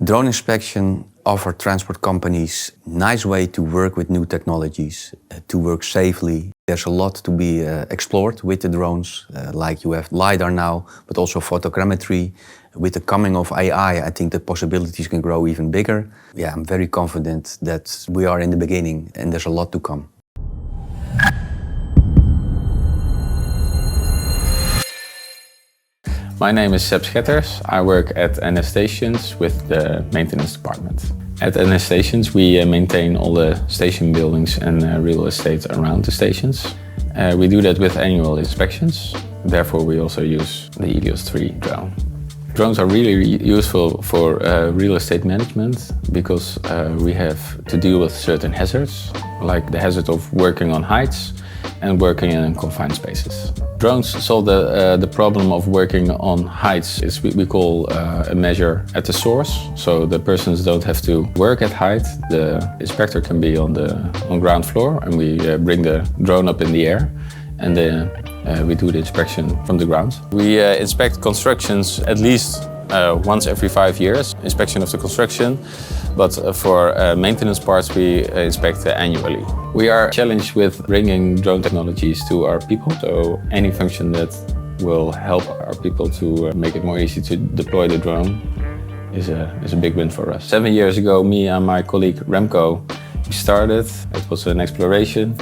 Drone inspection offer transport companies nice way to work with new technologies, to work safely. There's a lot to be explored with the drones, like you have LiDAR now, but also photogrammetry. With the coming of AI, I think the possibilities can grow even bigger. Yeah, I'm very confident that we are in the beginning and there's a lot to come. My name is Seb Schetters. I work at NS Stations with the maintenance department. At NS Stations we maintain all the station buildings and real estate around the stations. We do that with annual inspections. Therefore we also use the Elios 3 drone. Drones are really useful for real estate management because we have to deal with certain hazards, like the hazard of working on heights and working in confined spaces. Drones solve the problem of working on heights. It's what we call a measure at the source, so the persons don't have to work at height. The inspector can be on ground floor, and we bring the drone up in the air, and we do the inspection from the ground. We inspect constructions at least once every 5 years, inspection of the construction, but for maintenance parts we inspect annually. We are challenged with bringing drone technologies to our people, so any function that will help our people to make it more easy to deploy the drone is a big win for us. 7 years ago, me and my colleague Remco, we started. It was an exploration.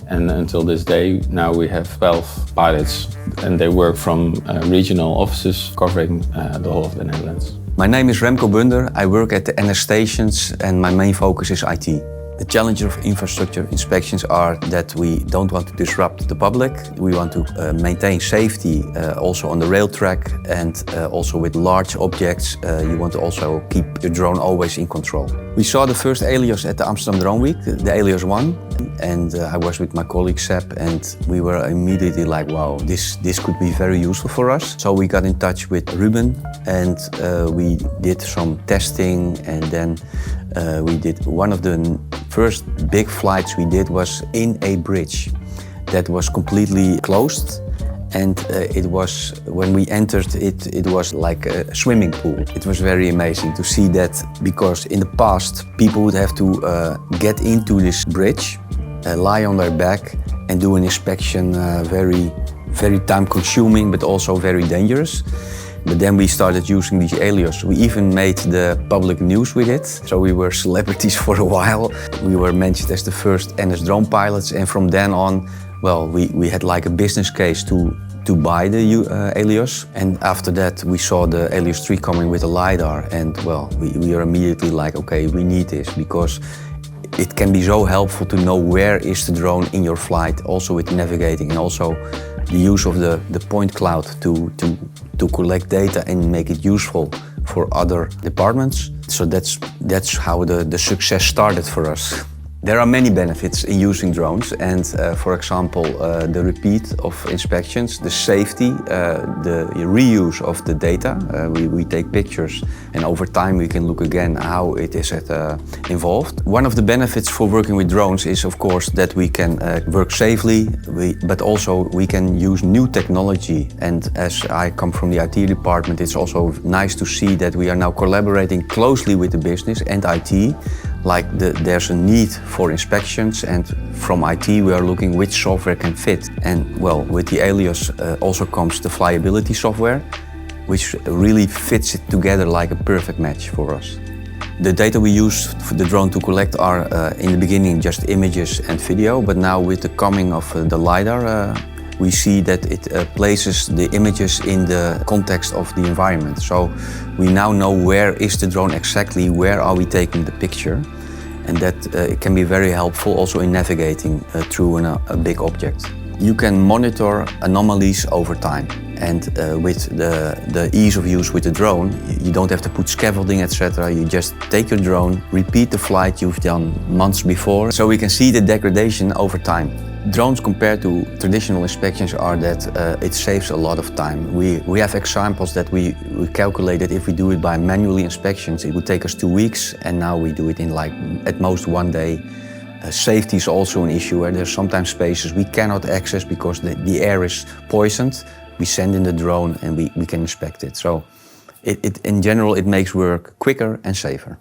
And until this day, now we have 12 pilots and they work from regional offices covering the whole of the Netherlands. My name is Remco Bunder. I work at the NS Stations and my main focus is IT. The challenges of infrastructure inspections are that we don't want to disrupt the public. We want to maintain safety also on the rail track, and also with large objects you want to also keep your drone always in control. We saw the first Elios at the Amsterdam Drone Week, the Elios 1, and I was with my colleague Seb, and we were immediately like, wow, this could be very useful for us. So we got in touch with Ruben and we did some testing, and then we did one of the first big flights we did was in a bridge that was completely closed, and it was, when we entered it, it was like a swimming pool. It was very amazing to see that, because in the past people would have to get into this bridge, lie on their back and do an inspection, very time consuming but also very dangerous. But then we started using these Elios. We even made the public news with it. So we were celebrities for a while. We were mentioned as the first NS drone pilots, and from then on, well, we had like a business case to buy the Elios. And after that we saw the Elios 3 coming with a LiDAR, and well, we are immediately like, okay, we need this, because it can be so helpful to know where is the drone in your flight, also with navigating, and also the use of the point cloud to collect data and make it useful for other departments. So that's how the success started for us. There are many benefits in using drones, and for example, the repeat of inspections, the safety, the reuse of the data. We take pictures, and over time we can look again how it is involved. One of the benefits for working with drones is, of course, that we can work safely, but also we can use new technology. And as I come from the IT department, it's also nice to see that we are now collaborating closely with the business and IT. Like there's a need for inspections, and from IT we are looking which software can fit. And well, with the Elios also comes the Flyability software, which really fits it together like a perfect match for us. The data we use for the drone to collect are in the beginning just images and video, but now with the coming of the LiDAR, we see that it places the images in the context of the environment. So we now know where is the drone exactly, where are we taking the picture, and that it can be very helpful also in navigating through a big object. You can monitor anomalies over time, and with the ease of use with the drone, you don't have to put scaffolding, etc. You just take your drone, repeat the flight you've done months before, so we can see the degradation over time. Drones compared to traditional inspections are that it saves a lot of time. We have examples that we calculated if we do it by manually inspections, it would take us 2 weeks, and now we do it in like at most 1 day. Safety is also an issue, where there's sometimes spaces we cannot access because the air is poisoned. We send in the drone and we can inspect it. So In general, it makes work quicker and safer.